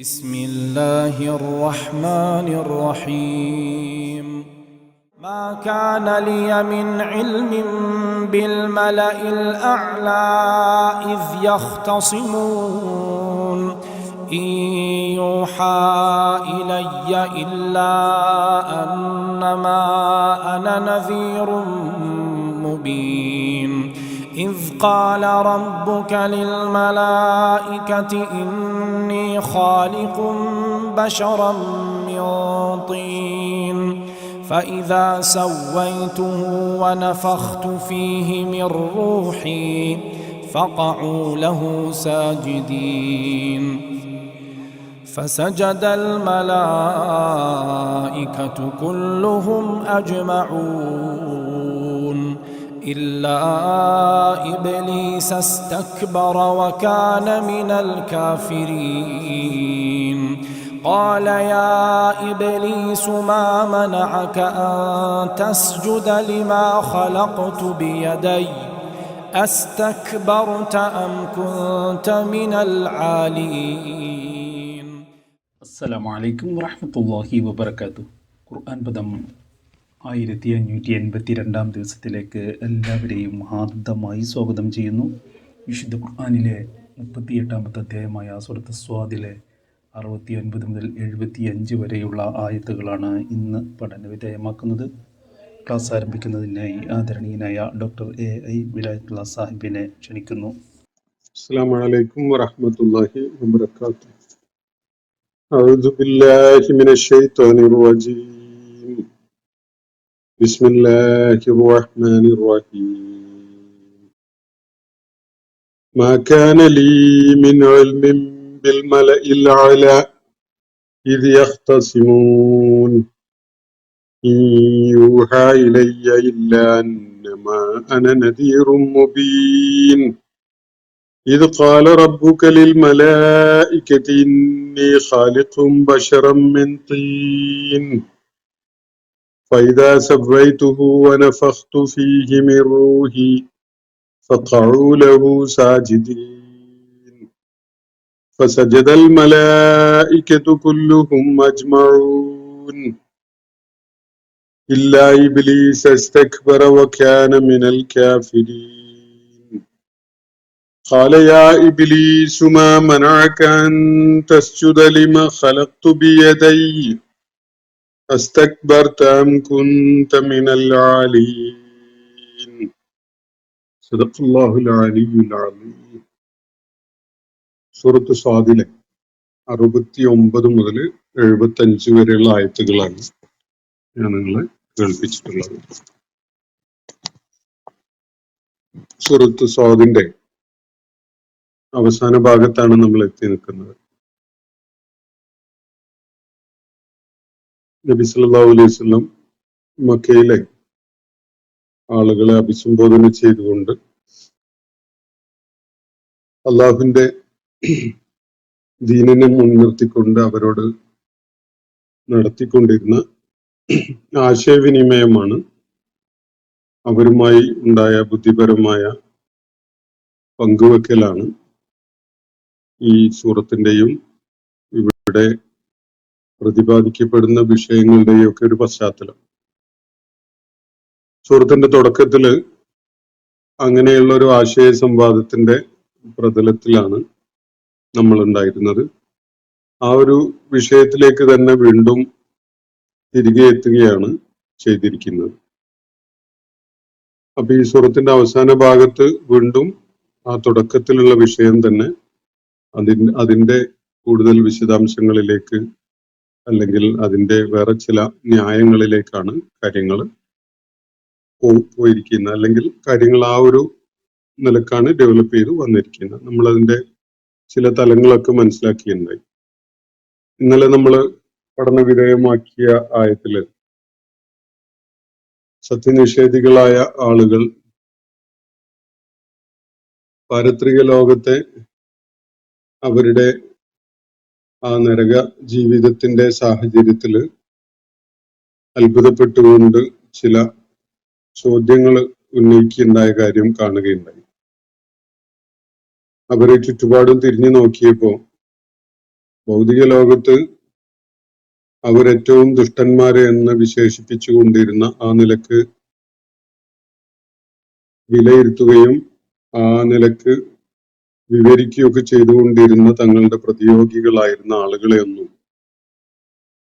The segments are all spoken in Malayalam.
بسم الله الرحمن الرحيم ما كان لي من علم بالملأ الأعلى إذ يختصمون إن يوحى إلي إلا أنما أنا نذير مبين إذ قال ربك للملائكة إني خالق بشرا من طين فإذا سويته ونفخت فيه من روحي فقعوا له ساجدين فسجد الملائكة كلهم أجمعون إلا إبليس استكبر وكان من الكافرين قال يا إبليس ما منعك أن تسجد لما خلقت بيدي أستكبرت أم كنت من العالين. السلام عليكم ورحمة الله وبركاته. ഖുർആൻ പദം 1582 ദിവസത്തിലേക്ക് എല്ലാവരെയും ഹാർദമായി സ്വാഗതം ചെയ്യുന്നു. വിശുദ്ധ ഖുർആനിലെ 38-ാമത്തെ അധ്യായമായ സൂറത്ത് സ്വാദിലെ 69 മുതൽ 75 വരെയുള്ള ആയത്തുകളാണ് ഇന്ന് പഠനവിധേയമാക്കുന്നത്. ക്ലാസ് ആരംഭിക്കുന്നതിനായി ആദരണീയനായ ഡോക്ടർ A.I. വിലായത്തുള്ള സാഹിബിനെ ക്ഷണിക്കുന്നു. അസ്സലാമു അലൈക്കും വറഹ്മത്തുള്ളാഹി വബറകാതുഹു. അഊദു ബില്ലാഹി മിനശ് ശൈത്വാനിർ റജീം. ബിസ്മില്ലാഹിർ റഹ്മാനിർ റഹീം. മാ കാന ലീ മിൻ ഇൽമിൻ ബിൽ മലഇൽ അഅ്ലാ ഇദ് യഖ്തസിമൂൻ ഇൻ യൂഹാ ഇലയ്യ ഇല്ലാ അന്നമാ അന നദീറും മുബീൻ إذ قال ربك للملائكة إني خالق بشرا من طين فإذا سويته ونفخت فيه من روحي فقعوا له ساجدين فسجد الملائكة كلهم أجمعون إلا إبليس استكبر وكان من الكافرين قال يا إبليس ما منعك أن تسجد لما خلقت بيدي أستكبرت أم كنت من العالين صدق الله العلي العظيم. സൂറത്ത് സ്വാദിലെ 69 മുതൽ 75 വരെയുള്ള ആയത്തുകളാണ് ഞാൻ നിങ്ങളെ കേൾപ്പിച്ചിട്ടുള്ളത്. സൂറത്ത് സ്വാദിന്റെ അവസാന ഭാഗത്താണ് നമ്മൾ എത്തി നിൽക്കുന്നത്. നബി സല്ലല്ലാഹു അലൈഹി വസല്ലം മക്കയിലെ ആളുകളെ അഭിസംബോധന ചെയ്തുകൊണ്ട് അള്ളാഹുവിന്റെ ദീനിനെ മുൻനിർത്തിക്കൊണ്ട് അവരോട് നടത്തിക്കൊണ്ടിരുന്ന ആശയവിനിമയമാണ്, അവരുമായി ഉണ്ടായ ബുദ്ധിപരമായ പങ്കുവെക്കലാണ് ഈ സൂറത്തിന്റെയും ഇവിടെ പ്രതിപാദിക്കപ്പെടുന്ന വിഷയങ്ങളുടെയും ഒക്കെ ഒരു പശ്ചാത്തലം. സൂറത്തിന്റെ തുടക്കത്തില് അങ്ങനെയുള്ള ഒരു ആശയ സംവാദത്തിന്റെ പ്രതലത്തിലാണ് നമ്മൾ ഉണ്ടായിരുന്നത്. ആ ഒരു വിഷയത്തിലേക്ക് തന്നെ വീണ്ടും തിരികെ എത്തുകയാണ് ചെയ്തിരിക്കുന്നത്. അപ്പൊ ഈ സൂറത്തിന്റെ അവസാന ഭാഗത്ത് വീണ്ടും ആ തുടക്കത്തിലുള്ള വിഷയം തന്നെ അതിന്റെ കൂടുതൽ വിശദാംശങ്ങളിലേക്ക് അല്ലെങ്കിൽ അതിന്റെ വേറെ ചില ന്യായങ്ങളിലേക്കാണ് കാര്യങ്ങൾ പോയിരിക്കുന്നത്, അല്ലെങ്കിൽ കാര്യങ്ങൾ ആ ഒരു നിലക്കാണ് ഡെവലപ്പ് ചെയ്ത് വന്നിരിക്കുന്നത്. നമ്മൾ അതിന്റെ ചില തലങ്ങളൊക്കെ മനസ്സിലാക്കിയിട്ടുണ്ടായി. ഇന്നലെ നമ്മൾ പഠനവിധേയമാക്കിയ ആയത്തില് സത്യനിഷേധികളായ ആളുകൾ പാരത്രിക ലോകത്തെ അവരുടെ ആ നരക ജീവിതത്തിന്റെ സാഹചര്യത്തില് അത്ഭുതപ്പെട്ടുകൊണ്ട് ചില ചോദ്യങ്ങൾ ഉന്നയിക്കുകയുണ്ടായ കാര്യം കാണുകയുണ്ടായി. അവരെ ചുറ്റുപാടും തിരിഞ്ഞു നോക്കിയപ്പോ ഭൗതിക ലോകത്ത് അവരേറ്റവും ദുഷ്ടന്മാരെ എന്ന് വിശേഷിപ്പിച്ചുകൊണ്ടിരുന്ന ആ നിലക്ക് വിലയിരുത്തുകയും ആ നിലക്ക് വിവരിക്കുകയൊക്കെ ചെയ്തുകൊണ്ടിരുന്ന തങ്ങളുടെ പ്രതിയോഗികളായിരുന്ന ആളുകളെയൊന്നും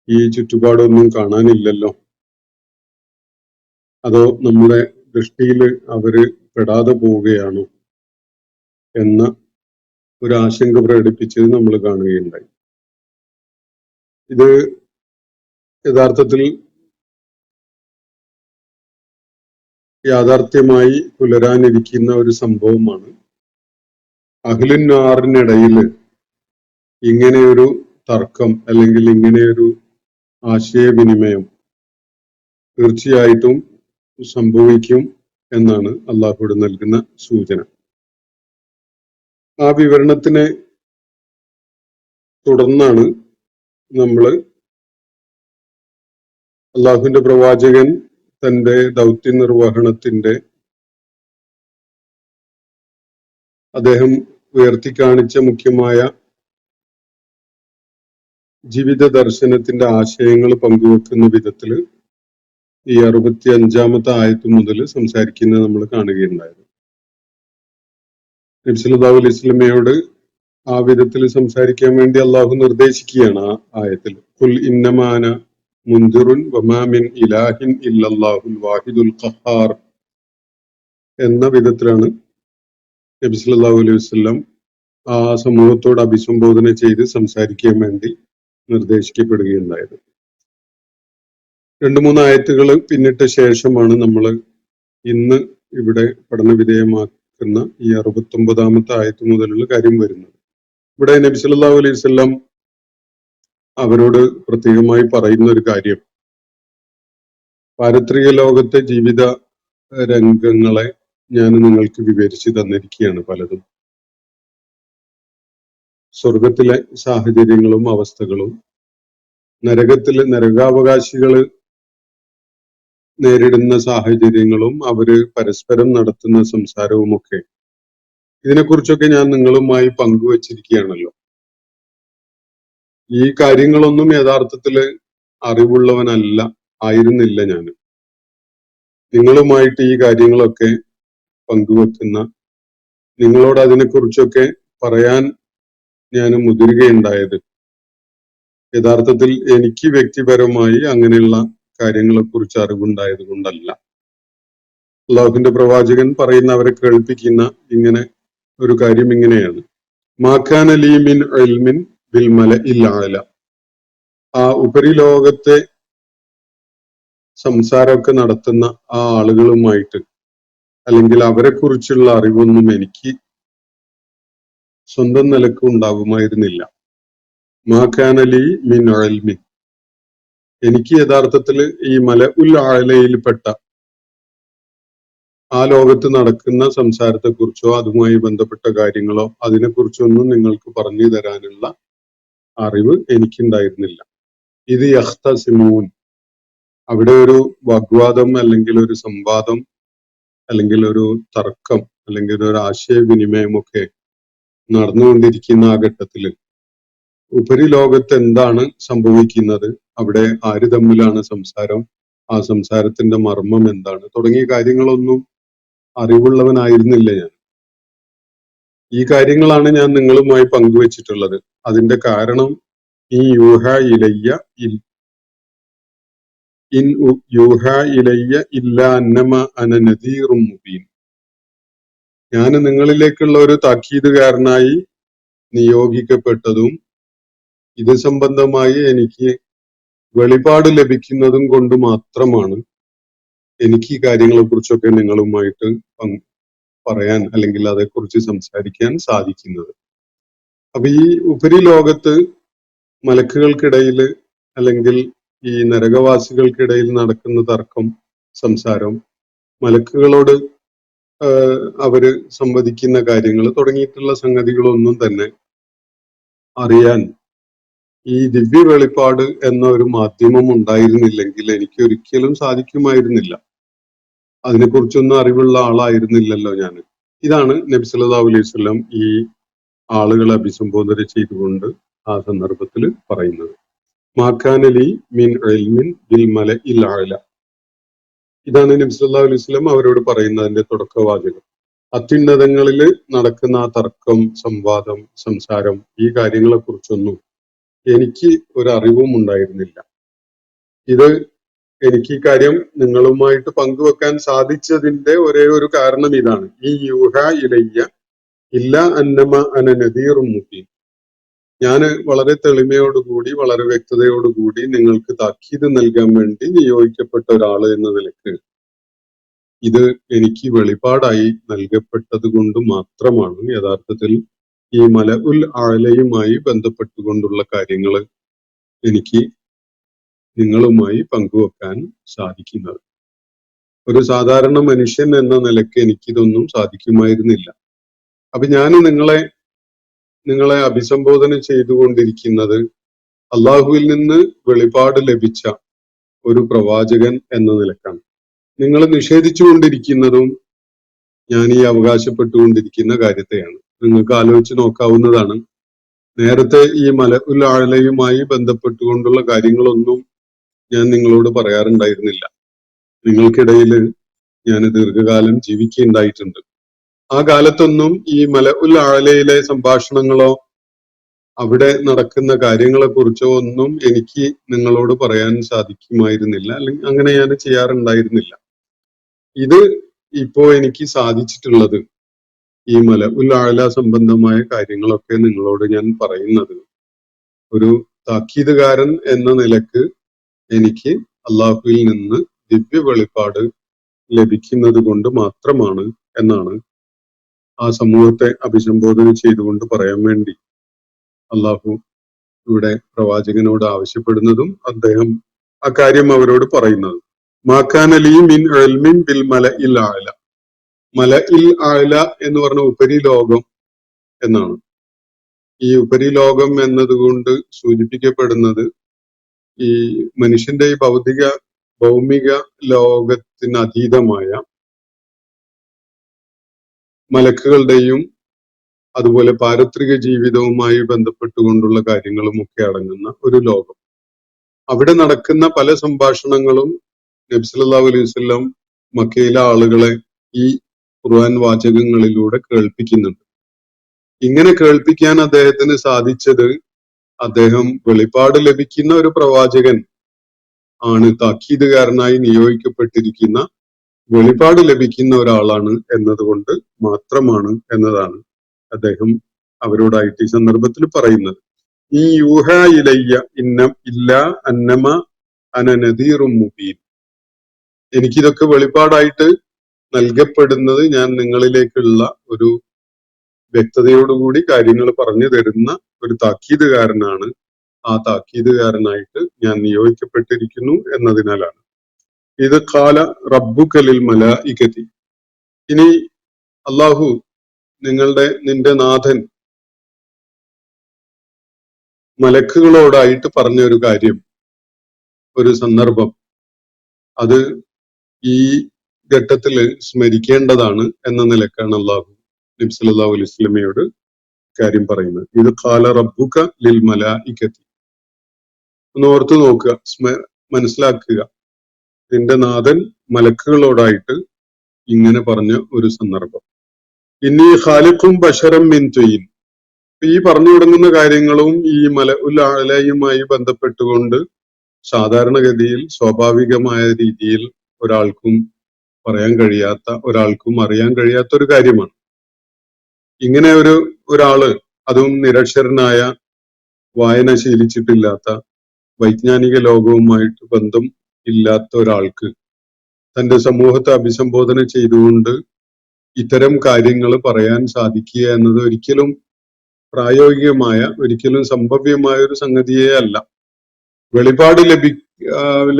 ഈ ചുറ്റുപാടൊന്നും കാണാനില്ലല്ലോ. അതോ നമ്മുടെ ദൃഷ്ടിയിൽ അവര് പെടാതെ പോവുകയാണോ എന്ന ഒരു ആശങ്ക പ്രകടിപ്പിച്ചത് നമ്മൾ കാണുകയുണ്ടായി. ഇത് യഥാർത്ഥത്തിൽ യാഥാർത്ഥ്യമായി പുലരാനിരിക്കുന്ന ഒരു സംഭവമാണ്. അഹ്ലുന്നാറിനിടയിൽ ഇങ്ങനെയൊരു തർക്കം അല്ലെങ്കിൽ ഇങ്ങനെയൊരു ആശയവിനിമയം തീർച്ചയായിട്ടും സംഭവിക്കും എന്നാണ് അള്ളാഹുവിടെ നൽകുന്ന സൂചന. ആ വിവരണത്തിനെ തുടർന്നാണ് നമ്മൾ അള്ളാഹുവിന്റെ പ്രവാചകൻ തന്റെ ദൗത്യ നിർവഹണത്തിന്റെ അദ്ദേഹം ഉയർത്തിക്കാണിച്ച മുഖ്യമായ ജീവിത ദർശനത്തിന്റെ ആശയങ്ങൾ പങ്കുവെക്കുന്ന വിധത്തിൽ ഈ 65-ാമത്തെ ആയത്ത് മുതൽ സംസാരിക്കുന്നത് നമ്മൾ കാണുകയുണ്ടായത്. നബി സല്ലല്ലാഹു അലൈഹി വസല്ലമയോട് ആ വിധത്തിൽ സംസാരിക്കാൻ വേണ്ടി അള്ളാഹു നിർദ്ദേശിക്കുകയാണ് ആ ആയത്തിൽ. ഖുൽ ഇന്നമാന മുൻദിറുൻ വമാ മിൻ ഇലാഹിൻ ഇല്ലല്ലാഹുൽ വാഹിദുൽ ഖഹാർ എന്ന വിധത്തിലാണ് നബി സല്ലല്ലാഹു അലൈഹി വസല്ലം ആ സമൂഹത്തോട് അഭിസംബോധന ചെയ്ത് സംസാരിക്കാൻ വേണ്ടി നിർദ്ദേശിക്കപ്പെടുകയുണ്ടായത്. 2-3 ആയത്തുകൾ പിന്നിട്ട ശേഷമാണ് നമ്മൾ ഇന്ന് ഇവിടെ പഠനവിധേയമാക്കുന്ന ഈ 69-ാമത്തെ ആയത്ത് മുതലുള്ള കാര്യം വരുന്നത്. ഇവിടെ നബി സല്ലല്ലാഹു അലൈഹി വസല്ലം അവരോട് പ്രത്യേകമായി പറയുന്ന ഒരു കാര്യം, പാരത്രിക ലോകത്തെ ജീവിത രംഗങ്ങളെ ഞാൻ നിങ്ങൾക്ക് വിവരിച്ചു തന്നിരിക്കുകയാണ് പലതും. സ്വർഗത്തിലെ സാഹചര്യങ്ങളും അവസ്ഥകളും, നരകാവകാശികൾ നേരിടുന്ന സാഹചര്യങ്ങളും അവര് പരസ്പരം നടത്തുന്ന സംസാരവുമൊക്കെ ഇതിനെക്കുറിച്ചൊക്കെ ഞാൻ നിങ്ങളുമായി പങ്കുവച്ചിരിക്കുകയാണല്ലോ. ഈ കാര്യങ്ങളൊന്നും യഥാർത്ഥത്തില് ആയിരുന്നില്ല ഞാൻ. നിങ്ങളുമായിട്ട് ഈ കാര്യങ്ങളൊക്കെ പങ്കുവെക്കുന്ന, നിങ്ങളോട് അതിനെക്കുറിച്ചൊക്കെ പറയാൻ ഞാൻ മുതിരുകയുണ്ടായത് യഥാർത്ഥത്തിൽ എനിക്ക് വ്യക്തിപരമായി അങ്ങനെയുള്ള കാര്യങ്ങളെക്കുറിച്ച് അറിവുണ്ടായത് കൊണ്ടല്ല. അള്ളാഹുവിന്റെ പ്രവാചകൻ പറയുന്ന, അവരെ കേൾപ്പിക്കുന്ന ഇങ്ങനെ ഒരു കാര്യം ഇങ്ങനെയാണ്: മാകാന ലീ മിൻ ഇൽമിൻ ബിൽ മലഇൽ അഅല. ആ ഉപരിലോകത്തെ സംസാരമൊക്കെ നടത്തുന്ന ആ ആളുകളുമായിട്ട് അല്ലെങ്കിൽ അവരെ കുറിച്ചുള്ള അറിവൊന്നും എനിക്ക് സ്വന്തം നിലക്ക് ഉണ്ടാകുമായിരുന്നില്ല. മാകാന ലീ മിൻ ഇൽമിൻ, എനിക്ക് യഥാർത്ഥത്തിൽ ഈ മലഉൽ അഅലയിൽപ്പെട്ട ആ ലോകത്ത് നടക്കുന്ന സംസാരത്തെക്കുറിച്ചോ അതുമായി ബന്ധപ്പെട്ട കാര്യങ്ങളോ അതിനെക്കുറിച്ചൊന്നും നിങ്ങൾക്ക് പറഞ്ഞു തരാനുള്ള അറിവ് എനിക്കുണ്ടായിരുന്നില്ല. ഇത് യഖ്തസിമൂൻ, അവിടെ ഒരു വാഗ്വാദം അല്ലെങ്കിൽ ഒരു സംവാദം അല്ലെങ്കിൽ ഒരു തർക്കം അല്ലെങ്കിൽ ഒരു ആശയവിനിമയമൊക്കെ നടന്നുകൊണ്ടിരിക്കുന്ന ആ ഘട്ടത്തിൽ ഉപരിലോകത്ത് എന്താണ് സംഭവിക്കുന്നത്, അവിടെ ആര് തമ്മിലാണ് സംസാരം, ആ സംസാരത്തിന്റെ മർമ്മം എന്താണ് തുടങ്ങിയ കാര്യങ്ങളൊന്നും അറിവുള്ളവനായിരുന്നില്ല ഞാൻ. ഈ കാര്യങ്ങളാണ് ഞാൻ നിങ്ങളുമായി പങ്കുവച്ചിട്ടുള്ളത്. അതിന്റെ കാരണം ഈ യൂഹ ഇലയ്യ ഇല്ല അന്നമ അന നദീറും മുബീൻ. ഞാൻ നിങ്ങളിലേക്കുള്ള ഒരു താക്കീതുകാരനായി നിയോഗിക്കപ്പെട്ടതും ഇത് സംബന്ധമായി എനിക്ക് വെളിപാട് ലഭിക്കുന്നതും കൊണ്ട് മാത്രമാണ് എനിക്ക് ഈ കാര്യങ്ങളെ കുറിച്ചൊക്കെ നിങ്ങളുമായിട്ട് പറയാൻ അല്ലെങ്കിൽ അതേക്കുറിച്ച് സംസാരിക്കാൻ സാധിക്കുന്നത്. അപ്പൊ ഈ ഉപരിലോകത്ത് മലക്കുകൾക്കിടയിൽ അല്ലെങ്കിൽ ഈ നരകവാസികൾക്കിടയിൽ നടക്കുന്ന തർക്കം, സംസാരം, മലക്കുകളോട് അവര് സംവദിക്കുന്ന കാര്യങ്ങൾ തുടങ്ങിയിട്ടുള്ള സംഗതികളൊന്നും തന്നെ അറിയാൻ ഈ ദിവ്യ വെളിപ്പാട് എന്ന ഒരു മാധ്യമം ഉണ്ടായിരുന്നില്ലെങ്കിൽ എനിക്ക് ഒരിക്കലും സാധിക്കുമായിരുന്നില്ല. അതിനെക്കുറിച്ചൊന്നും അറിവുള്ള ആളായിരുന്നില്ലല്ലോ ഞാൻ. ഇതാണ് നബി സല്ലല്ലാഹു അലൈഹി വസല്ലം ഈ ആളുകളെ അഭിസംബോധന ചെയ്തുകൊണ്ട് ആ സന്ദർഭത്തിൽ പറയുന്നത്. മാക്കാനലി മിൻ ഇൽമിൻ ബിൽ മലഇൽ അഅല. ഇതാണ് നബി സല്ലല്ലാഹു അലൈഹി വസല്ലം അവരോട് പറയുന്നതിന്റെ തുടക്കവാചകം. അത്യുന്നതങ്ങളിൽ നടക്കുന്ന ആ തർക്കം, സംവാദം, സംസാരം, ഈ കാര്യങ്ങളെ കുറിച്ചൊന്നും എനിക്ക് ഒരു അറിവും ഉണ്ടായിരുന്നില്ല. ഇത് എനിക്ക് ഈ കാര്യം നിങ്ങളുമായിട്ട് പങ്കുവെക്കാൻ സാധിച്ചതിന്റെ ഒരേ ഒരു കാരണം ഇതാണ്. ഈ യൂഹ ഇലയ്യ ഇല്ല അന്നമ അന നദീറും മുബീൻ. ഞാൻ വളരെ തെളിമയോടുകൂടി വളരെ വ്യക്തതയോടുകൂടി നിങ്ങൾക്ക് താക്കീത് നൽകാൻ വേണ്ടി നിയോഗിക്കപ്പെട്ട ഒരാള് എന്ന നിലക്ക് ഇത് എനിക്ക് വെളിപാടായി നൽകപ്പെട്ടത് കൊണ്ട് മാത്രമാണ് യഥാർത്ഥത്തിൽ ഈ മലഉൽ അഅലയുമായി ബന്ധപ്പെട്ടുകൊണ്ടുള്ള കാര്യങ്ങൾ എനിക്ക് നിങ്ങളുമായി പങ്കുവെക്കാൻ സാധിക്കുന്നത്. ഒരു സാധാരണ മനുഷ്യൻ എന്ന നിലയ്ക്ക് എനിക്കിതൊന്നും സാധിക്കുമായിരുന്നില്ല. അപ്പൊ ഞാൻ നിങ്ങളെ അഭിസംബോധന ചെയ്തുകൊണ്ടിരിക്കുന്നത് അള്ളാഹുവിൽ നിന്ന് വെളിപാട് ലഭിച്ച ഒരു പ്രവാചകൻ എന്ന നിലക്കാണ്. നിങ്ങൾ നിഷേധിച്ചുകൊണ്ടിരിക്കുന്നതും ഞാൻ ഈ അവകാശപ്പെട്ടുകൊണ്ടിരിക്കുന്ന കാര്യത്തെയാണ്. നിങ്ങൾക്ക് ആലോചിച്ച് നോക്കാവുന്നതാണ്. നേരത്തെ ഈ മലഉൽ അഅലയുമായി ബന്ധപ്പെട്ടുകൊണ്ടുള്ള കാര്യങ്ങളൊന്നും ഞാൻ നിങ്ങളോട് പറയാറുണ്ടായിരുന്നില്ല. നിങ്ങൾക്കിടയിൽ ഞാൻ ദീർഘകാലം ജീവിക്കുകയുണ്ടായിട്ടുണ്ട്. ആ കാലത്തൊന്നും ഈ മലഉൽ അഅലയിലെ സംഭാഷണങ്ങളോ അവിടെ നടക്കുന്ന കാര്യങ്ങളെ കുറിച്ചോ ഒന്നും എനിക്ക് നിങ്ങളോട് പറയാൻ സാധിക്കുമായിരുന്നില്ല, അല്ലെങ്കിൽ അങ്ങനെ ഞാൻ ചെയ്യാറുണ്ടായിരുന്നില്ല. ഇത് ഇപ്പോ എനിക്ക് സാധിച്ചിട്ടുള്ളത് ഈ മലഉൽ അഅല സംബന്ധമായ കാര്യങ്ങളൊക്കെ നിങ്ങളോട് ഞാൻ പറയുന്നത് ഒരു താക്കീതുകാരൻ എന്ന നിലക്ക് എനിക്ക് അള്ളാഹുവിൽ നിന്ന് ദിവ്യ വെളിപ്പാട് ലഭിക്കുന്നത് കൊണ്ട് മാത്രമാണ് എന്നാണ് ആ സമൂഹത്തെ അഭിസംബോധന ചെയ്തുകൊണ്ട് പറയാൻ വേണ്ടി അള്ളാഹു ഇവിടെ പ്രവാചകനോട് ആവശ്യപ്പെടുന്നതും അദ്ദേഹം ആ കാര്യം അവരോട് പറയുന്നതും. മാക്കാനലി മിൻ ഇൽമിൻ ബിൽ മലഇൽ അഅല. മലഇൽ അഅല എന്ന് പറഞ്ഞ ഉപരിലോകം എന്നാണ്. ഈ ഉപരിലോകം എന്നതുകൊണ്ട് സൂചിപ്പിക്കപ്പെടുന്നത് ഈ മനുഷ്യന്റെ ഈ ഭൗമിക ലോകത്തിന് അതീതമായ മലക്കുകളുടെയും അതുപോലെ പാരത്രിക ജീവിതവുമായി ബന്ധപ്പെട്ടുകൊണ്ടുള്ള കാര്യങ്ങളും ഒക്കെ അടങ്ങുന്ന ഒരു ലോകം. അവിടെ നടക്കുന്ന പല സംഭാഷണങ്ങളും നബി സല്ലല്ലാഹു അലൈഹി വസല്ലം മക്കയിലെ ആളുകളെ ഈ ഖുർആൻ വാചകങ്ങളിലൂടെ കേൾപ്പിക്കുന്നുണ്ട്. ഇങ്ങനെ കേൾപ്പിക്കാൻ അദ്ദേഹത്തിന് സാധിച്ചത് അദ്ദേഹം വെളിപാട് ലഭിക്കുന്ന ഒരു പ്രവാചകൻ ആണ്, താക്കീതുകാരനായി നിയോഗിക്കപ്പെട്ടിരിക്കുന്ന വെളിപാട് ലഭിക്കുന്ന ഒരാളാണ് എന്നതുകൊണ്ട് മാത്രമാണ് എന്നതാണ് അദ്ദേഹം അവരോടായിട്ട് ഈ സന്ദർഭത്തിൽ പറയുന്നത്. ഈ യൂഹ ഇലയ്യ ഇല്ല അന്നമ അന നദീറും മുബീൻ. എനിക്കിതൊക്കെ വെളിപാടായിട്ട് നൽകപ്പെടുന്നത് ഞാൻ നിങ്ങളിലേക്കുള്ള ഒരു വ്യക്തതയോടുകൂടി കാര്യങ്ങൾ പറഞ്ഞു തരുന്ന ഒരു താക്കീതുകാരനാണ്. ആ താക്കീതുകാരനായിട്ട് ഞാൻ നിയോഗിക്കപ്പെട്ടിരിക്കുന്നു എന്നതിനാലാണ്. ഇത് ഖാല റബ്ബുക ലിൽ മലായികതി. ഇനി അള്ളാഹു നിന്റെ നാഥൻ മലക്കുകളോടായിട്ട് പറഞ്ഞ ഒരു കാര്യം, ഒരു സന്ദർഭം, അത് ഈ ഘട്ടത്തില് സ്മരിക്കേണ്ടതാണ് എന്ന നിലക്കാണ് അള്ളാഹു നബി സല്ലല്ലാഹു അലൈഹി വസല്ലമയോട് കാര്യം പറയുന്നത്. ഇത് ഖാല റബ്ബുക ലിൽ മലായികതി. ഒന്ന് ഓർത്തു നോക്കുക, മനസ്സിലാക്കുക. നിന്റെ നാഥൻ മലക്കുകളോടായിട്ട് ഇങ്ങനെ പറഞ്ഞ ഒരു സന്ദർഭം. ഇന്നീ ഖാലിഖും ബശറം മിൻ ത്വയിൻ. ഈ പറഞ്ഞു തുടങ്ങുന്ന കാര്യങ്ങളും ഈ മലഉൽ അഅലയുമായി ബന്ധപ്പെട്ടുകൊണ്ട് സാധാരണഗതിയിൽ സ്വാഭാവികമായ രീതിയിൽ ഒരാൾക്കും പറയാൻ കഴിയാത്ത, ഒരാൾക്കും അറിയാൻ കഴിയാത്ത ഒരു കാര്യമാണ്. ഇങ്ങനെ ഒരാള്, അതും നിരക്ഷരനായ, വായന ശീലിച്ചിട്ടില്ലാത്ത, വൈജ്ഞാനിക ലോകവുമായിട്ട് ബന്ധം ഇല്ലാത്ത ഒരാൾക്ക് തന്റെ സമൂഹത്തെ അഭിസംബോധന ചെയ്തുകൊണ്ട് ഇത്തരം കാര്യങ്ങൾ പറയാൻ സാധിക്കുക എന്നത് ഒരിക്കലും പ്രായോഗികമായ, ഒരിക്കലും സംഭവ്യമായ ഒരു സംഗതിയേ അല്ല. വെളിപാട്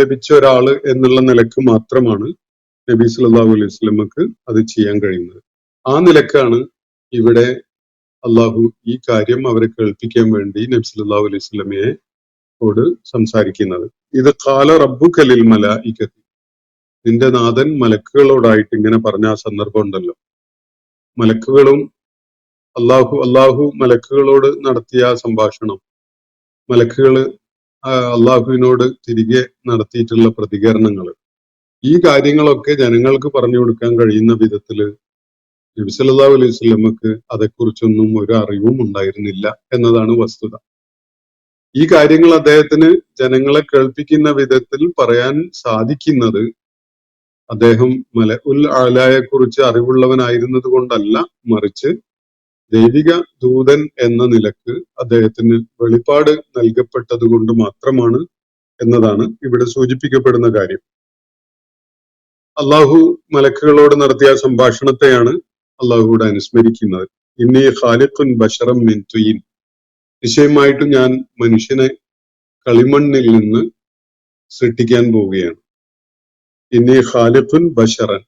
ലഭിച്ച ഒരാള് എന്നുള്ള നിലക്ക് മാത്രമാണ് നബി സല്ലല്ലാഹു അലൈഹി വസല്ലമക്ക് അത് ചെയ്യാൻ കഴിയുന്നത്. ആ നിലക്കാണ് ഇവിടെ അള്ളാഹു ഈ കാര്യം അവരെ കേൾപ്പിക്കാൻ വേണ്ടി നബി സല്ലല്ലാഹു അലൈഹി വസല്ലമയോട് സംസാരിക്കുന്നത്. ഇത് ഖാല റബ്ബുക ലിൽ മലായികതി. നിന്റെ നാഥൻ മലക്കുകളോടായിട്ട് ഇങ്ങനെ പറഞ്ഞ ആ സന്ദർഭം ഉണ്ടല്ലോ. മലക്കുകളും അള്ളാഹു മലക്കുകളോട് നടത്തിയ ആ സംഭാഷണം മലക്കുകൾ അള്ളാഹുവിനോട് തിരികെ നടത്തിയിട്ടുള്ള പ്രതികരണങ്ങൾ, ഈ കാര്യങ്ങളൊക്കെ ജനങ്ങൾക്ക് പറഞ്ഞു കൊടുക്കാൻ കഴിയുന്ന വിധത്തില് നബി സല്ലല്ലാഹു അലൈഹി വസല്ലമക്ക് അതേക്കുറിച്ചൊന്നും ഒരു അറിവും ഉണ്ടായിരുന്നില്ല എന്നതാണ് വസ്തുത. ഈ കാര്യങ്ങൾ അദ്ദേഹത്തിന് ജനങ്ങളെ കേൾപ്പിക്കുന്ന വിധത്തിൽ പറയാൻ സാധിക്കുന്നത് അദ്ദേഹം മലഉൽ അലായെ കുറിച്ച് അറിവുള്ളവനായിരുന്നത് കൊണ്ടല്ല, മറിച്ച് ദൈവിക ദൂതൻ എന്ന നിലക്ക് അദ്ദേഹത്തിന് വെളിപ്പാട് നൽകപ്പെട്ടത് കൊണ്ട് മാത്രമാണ് എന്നതാണ് ഇവിടെ സൂചിപ്പിക്കപ്പെടുന്ന കാര്യം. അള്ളാഹു മലക്കുകളോട് നടത്തിയ സംഭാഷണത്തെയാണ് അള്ളാഹുവിടെ അനുസ്മരിക്കുന്നത്. ഇന്നി ഖാലിഖുൻ ബശറം മിൻ തുയിൻ, നിശ്ചയമായിട്ടും ഞാൻ മനുഷ്യനെ കളിമണ്ണിൽ നിന്ന് സൃഷ്ടിക്കാൻ പോവുകയാണ്. ഇന്നി ഖാലിഖുൻ ബശറൻ,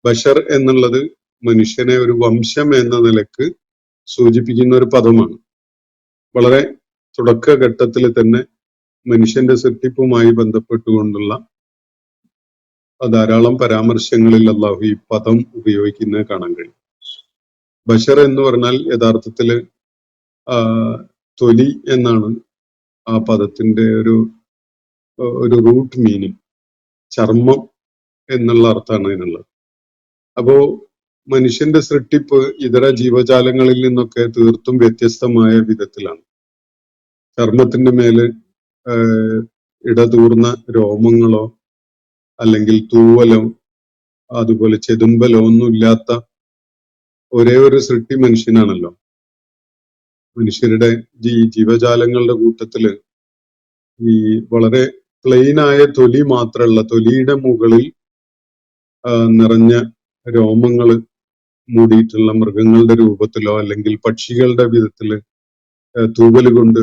ബഷർ എന്നുള്ളത് മനുഷ്യനെ ഒരു വംശം എന്ന നിലക്ക് സൂചിപ്പിക്കുന്ന ഒരു പദമാണ്. വളരെ തുടക്കഘട്ടത്തിൽ തന്നെ മനുഷ്യന്റെ സൃഷ്ടിപ്പുമായി ബന്ധപ്പെട്ടുകൊണ്ടുള്ള ധാരാളം പരാമർശങ്ങളിൽ അള്ളാഹു ഈ പദം ഉപയോഗിക്കുന്നത് കാണാൻ കഴിയും. ബഷർ എന്ന് പറഞ്ഞാൽ യഥാർത്ഥത്തില് തൊലി എന്നാണ് ആ പദത്തിന്റെ ഒരു റൂട്ട് മീനിങ്. ചർമ്മം എന്നുള്ള അർത്ഥമാണ് അതിനുള്ളത്. അപ്പോ മനുഷ്യന്റെ സൃഷ്ടിപ്പ് ഇതര ജീവജാലങ്ങളിൽ നിന്നൊക്കെ തീർത്തും വ്യത്യസ്തമായ വിധത്തിലാണ്. ചർമ്മത്തിന്റെ മേല് ഇടതൂർന്ന രോമങ്ങളോ അല്ലെങ്കിൽ തൂവലോ അതുപോലെ ചെതുമ്പലോ ഒന്നുമില്ലാത്ത ഒരേ ഒരു സൃഷ്ടി മനുഷ്യനാണല്ലോ. മനുഷ്യരുടെ ജീവജാലങ്ങളുടെ കൂട്ടത്തില് ഈ വളരെ പ്ലെയിനായ തൊലി മാത്രമുള്ള, തൊലിയുടെ മുകളിൽ നിറഞ്ഞ രോമങ്ങൾ മൂടിയിട്ടുള്ള മൃഗങ്ങളുടെ രൂപത്തിലോ അല്ലെങ്കിൽ പക്ഷികളുടെ വിധത്തില് തൂവല് കൊണ്ട്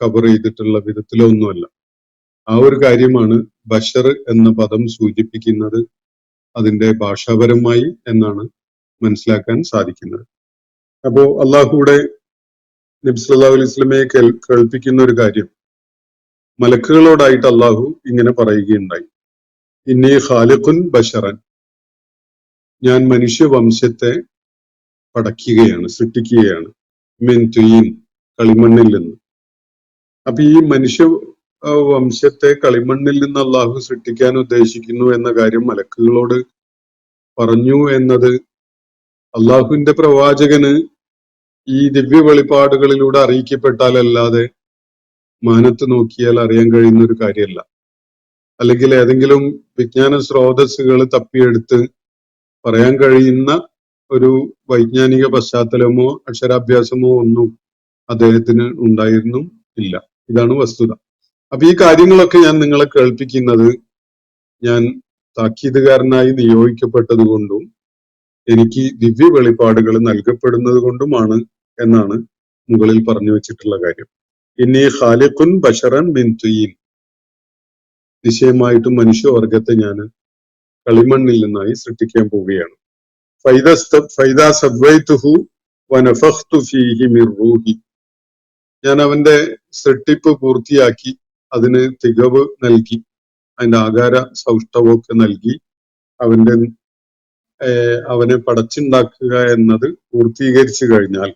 കവർ ചെയ്തിട്ടുള്ള വിധത്തിലോ ഒന്നുമല്ല. ആ ഒരു കാര്യമാണ് ബഷർ എന്ന പദം സൂചിപ്പിക്കുന്നത് അതിന്റെ ഭാഷാപരമായി എന്നാണ് മനസ്സിലാക്കാൻ സാധിക്കുന്നത്. അപ്പോ അള്ളാഹുവിടെ നബി സല്ലല്ലാഹു അലൈഹി വസല്ലമയെ കേൾപ്പിക്കുന്ന ഒരു കാര്യം, മലക്കുകളോടായിട്ട് അള്ളാഹു ഇങ്ങനെ പറയുകയുണ്ടായി, ഇന്നി ഖാലിഖുൻ ബശറൻ, ഞാൻ മനുഷ്യവംശത്തെ പടയ്ക്കുകയാണ്, സൃഷ്ടിക്കുകയാണ്, മിൻ തുയിൻ, കളിമണ്ണിൽ നിന്ന്. അപ്പൊ ഈ മനുഷ്യ വംശത്തെ കളിമണ്ണിൽ നിന്ന് അള്ളാഹു സൃഷ്ടിക്കാൻ ഉദ്ദേശിക്കുന്നു എന്ന കാര്യം മലക്കുകളോട് പറഞ്ഞു എന്നത് അള്ളാഹുവിന്റെ പ്രവാചകന് ഈ ദിവ്യ വെളിപ്പാടുകളിലൂടെ അറിയിക്കപ്പെട്ടാലല്ലാതെ മാനത്ത് നോക്കിയാൽ അറിയാൻ കഴിയുന്ന ഒരു കാര്യമല്ല. അല്ലെങ്കിൽ ഏതെങ്കിലും വിജ്ഞാന സ്രോതസ്സുകൾ തപ്പിയെടുത്ത് പറയാൻ കഴിയുന്ന ഒരു വൈജ്ഞാനിക പശ്ചാത്തലമോ അക്ഷരാഭ്യാസമോ ഒന്നും അദ്ദേഹത്തിന് ഉണ്ടായിരുന്നു ഇല്ല. ഇതാണ് വസ്തുത. അപ്പൊ ഈ കാര്യങ്ങളൊക്കെ ഞാൻ നിങ്ങളെ കേൾപ്പിക്കുന്നത് ഞാൻ താക്കീതുകാരനായി നിയോഗിക്കപ്പെട്ടത് കൊണ്ടും എനിക്ക് ദിവ്യ വെളിപ്പാടുകൾ നൽകപ്പെടുന്നത് കൊണ്ടുമാണ് എന്നാണ് മുകളിൽ പറഞ്ഞു വെച്ചിട്ടുള്ള കാര്യം. ഇന്നി ഖാലിഖുൻ ബശറൻ മിൻ തുയിൻ, നിശ്ചയമായിട്ടും മനുഷ്യവർഗത്തെ ഞാൻ കളിമണ്ണിൽ നിന്നായി സൃഷ്ടിക്കാൻ പോവുകയാണ്. ഫൈദാ സവ്വൈതുഹു വനഫഖ്തു ഫീഹി മിർ റൂഹി, ഞാൻ അവന്റെ സൃഷ്ടിപ്പ് പൂർത്തിയാക്കി അതിന് തികവ് നൽകി, അതിന്റെ ആകാര സൗഷ്ഠവമൊക്കെ നൽകി അവനെ പടച്ചുണ്ടാക്കുക എന്നത് പൂർത്തീകരിച്ചു കഴിഞ്ഞാൽ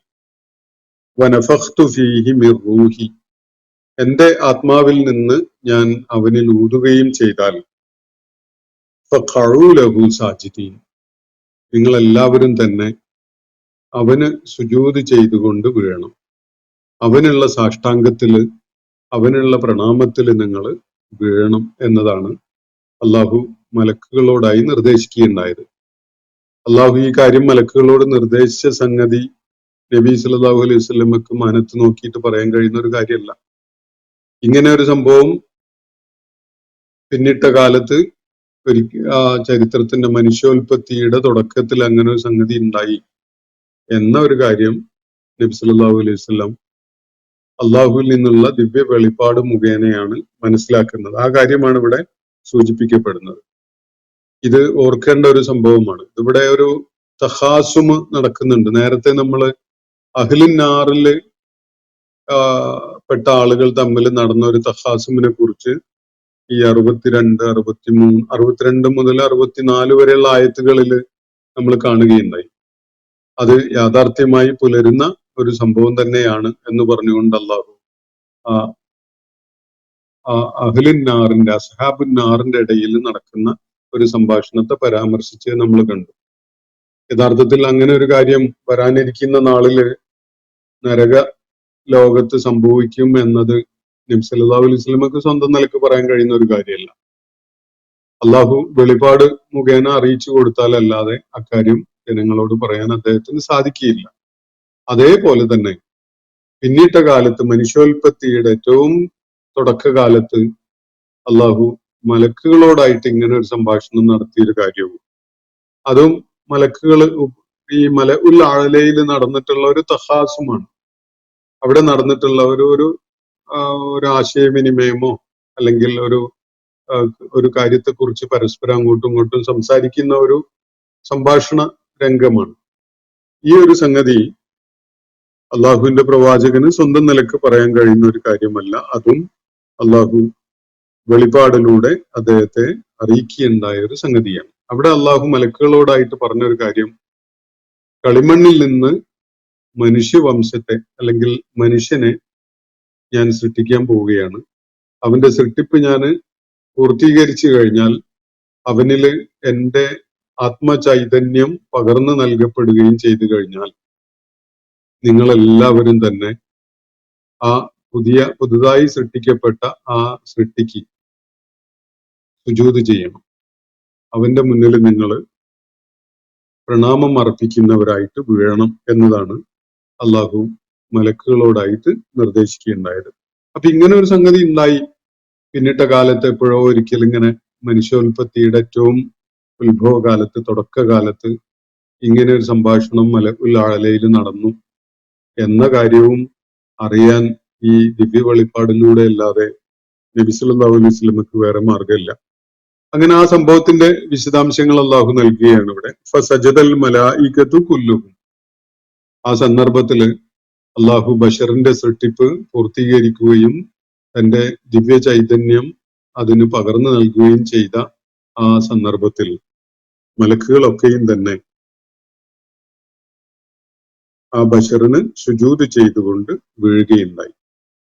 വനഫഖ്തു ഫീഹി മിർ റൂഹി, എന്റെ ആത്മാവിൽ നിന്ന് ഞാൻ അവനിൽ ഊതുകയും ചെയ്താൽ ഫഖഉ ലഹു സാജിദീൻ, നിങ്ങളെല്ലാവരും തന്നെ അവന് സുജൂദ് ചെയ്തുകൊണ്ട് വീഴണം. അവനുള്ള സാഷ്ടാംഗത്തില്, അവനുള്ള പ്രണാമത്തില് നിങ്ങൾ വീഴണം എന്നതാണ് അള്ളാഹു മലക്കുകളോടായി നിർദ്ദേശിക്കുകയുണ്ടായത്. അള്ളാഹു ഈ കാര്യം മലക്കുകളോട് നിർദ്ദേശിച്ച സംഗതി നബി സല്ലല്ലാഹു അലൈഹി വസല്ലമക്ക് മാനത്ത് നോക്കിയിട്ട് പറയാൻ കഴിയുന്ന ഒരു കാര്യമല്ല. ഇങ്ങനെ ഒരു സംഭവം പിന്നിട്ട കാലത്ത് ചരിത്രത്തിന്റെ മനുഷ്യോൽപത്തിയുടെ തുടക്കത്തിൽ അങ്ങനെ ഒരു സംഗതി ഉണ്ടായി എന്ന ഒരു കാര്യം നബി സല്ലല്ലാഹു അലൈഹി വസല്ലം അള്ളാഹുവിൽ നിന്നുള്ള ദിവ്യ വെളിപ്പാട് മുഖേനയാണ് മനസ്സിലാക്കുന്നത്. ആ കാര്യമാണ് ഇവിടെ സൂചിപ്പിക്കപ്പെടുന്നത്. ഇത് ഓർക്കേണ്ട ഒരു സംഭവമാണ്. ഇവിടെ ഒരു തഹാസുമ് നടക്കുന്നുണ്ട്. നേരത്തെ നമ്മൾ അഹ്ലുൻ നാറില് പെട്ട ആളുകൾ തമ്മിൽ നടന്ന ഒരു തഹാസുമിനെ കുറിച്ച് ഈ 62 മുതൽ 64 വരെയുള്ള ആയത്തുകളിൽ നമ്മൾ കാണുകയുണ്ടായി. അത് യാഥാർത്ഥ്യമായി പുലരുന്ന ഒരു സംഭവം തന്നെയാണ് എന്ന് പറഞ്ഞുകൊണ്ട് അള്ളാഹു ആ അഹ്ലുന്നാറിന്റെ അസ്ഹാബുന്നാറിന്റെ ഇടയിൽ നടക്കുന്ന ഒരു സംഭാഷണത്തെ പരാമർശിച്ച് നമ്മൾ കണ്ടു. യഥാർത്ഥത്തിൽ അങ്ങനെ ഒരു കാര്യം വരാനിരിക്കുന്ന നാളില് നരക ലോകത്ത് സംഭവിക്കും എന്നത് നബി സല്ലല്ലാഹു അലൈഹി വസല്ലമക്ക് സ്വന്തം നിലക്ക് പറയാൻ കഴിയുന്ന ഒരു കാര്യമല്ല. അള്ളാഹു വെളിപാട് മുഖേന അറിയിച്ചു കൊടുത്താലല്ലാതെ അക്കാര്യം ജനങ്ങളോട് പറയാൻ അദ്ദേഹത്തിന് സാധിക്കുകയില്ല. അതേപോലെ തന്നെ പിന്നിട്ട കാലത്ത് മനുഷ്യോൽപത്തിയുടെ ഏറ്റവും തുടക്കകാലത്ത് അള്ളാഹു മലക്കുകളോടായിട്ട് ഇങ്ങനെ ഒരു സംഭാഷണം നടത്തിയൊരു കാര്യവും, അതും മലക്കുകൾ ഈ മലഉൽ അഅലയിൽ നടന്നിട്ടുള്ള ഒരു തഹാസുമാണ്. അവിടെ നടന്നിട്ടുള്ള ഒരു ആശയവിനിമയമോ അല്ലെങ്കിൽ ഒരു കാര്യത്തെക്കുറിച്ച് പരസ്പരം അങ്ങോട്ടും ഇങ്ങോട്ടും സംസാരിക്കുന്ന ഒരു സംഭാഷണ രംഗമാണ്. ഈ ഒരു സംഗതി അള്ളാഹുവിന്റെ പ്രവാചകന് സ്വന്തം നിലക്ക് പറയാൻ കഴിയുന്ന ഒരു കാര്യമല്ല. അതും അള്ളാഹു വെളിപാടിലൂടെ അദ്ദേഹത്തെ അറിയിക്കുകയുണ്ടായ ഒരു സംഗതിയാണ്. അവിടെ അള്ളാഹു മലക്കുകളോടായിട്ട് പറഞ്ഞൊരു കാര്യം, കളിമണ്ണിൽ നിന്ന് മനുഷ്യവംശത്തെ അല്ലെങ്കിൽ മനുഷ്യനെ ഞാൻ സൃഷ്ടിക്കാൻ പോവുകയാണ്. അവന്റെ സൃഷ്ടിപ്പ് ഞാൻ പൂർത്തീകരിച്ചു കഴിഞ്ഞാൽ അവനില് എന്റെ ആത്മചൈതന്യം പകർന്നു നൽകപ്പെടുകയും ചെയ്തു കഴിഞ്ഞാൽ നിങ്ങളെല്ലാവരും തന്നെ ആ പുതുതായി സൃഷ്ടിക്കപ്പെട്ട ആ സൃഷ്ടിക്ക് സുജൂദ് ചെയ്യണം. അവന്റെ മുന്നിൽ നിങ്ങൾ പ്രണാമം അർപ്പിക്കുന്നവരായിട്ട് വീഴണം എന്നതാണ് അള്ളാഹു മലക്കുകളോടായിട്ട് നിർദ്ദേശിക്കുകയുണ്ടായത്. അപ്പൊ ഇങ്ങനെ ഒരു സംഗതി ഉണ്ടായി. പിന്നിട്ട കാലത്ത് എപ്പോഴോ ഒരിക്കൽ ഇങ്ങനെ മനുഷ്യോൽപത്തിയുടെ ഏറ്റവും ഉത്ഭവകാലത്ത്, തുടക്കകാലത്ത് ഇങ്ങനെ ഒരു സംഭാഷണം മലഉൽ അഅലയിൽ നടന്നു എന്ന കാര്യവും അറിയാൻ ഈ ദിവ്യ വെളിപ്പാടിലൂടെ അല്ലാതെ നബി സല്ലല്ലാഹു അലൈഹി വസല്ലമക്ക് വേറെ മാർഗമില്ല. അങ്ങനെ ആ സംഭവത്തിന്റെ വിശദാംശങ്ങൾ അള്ളാഹു നൽകുകയാണ് ഇവിടെ. ഫസജദൽ മലായികതു കുല്ലുഹും. ആ സന്ദർഭത്തില് അള്ളാഹു ബഷറിന്റെ സൃഷ്ടിപ്പ് പൂർത്തീകരിക്കുകയും തന്റെ ദിവ്യ ചൈതന്യം അതിന് പകർന്നു നൽകുകയും ചെയ്ത ആ സന്ദർഭത്തിൽ മലക്കുകളൊക്കെയും തന്നെ ആ ബഷറിന് സുജൂദ് ചെയ്തുകൊണ്ട് വീഴുകയുണ്ടായി.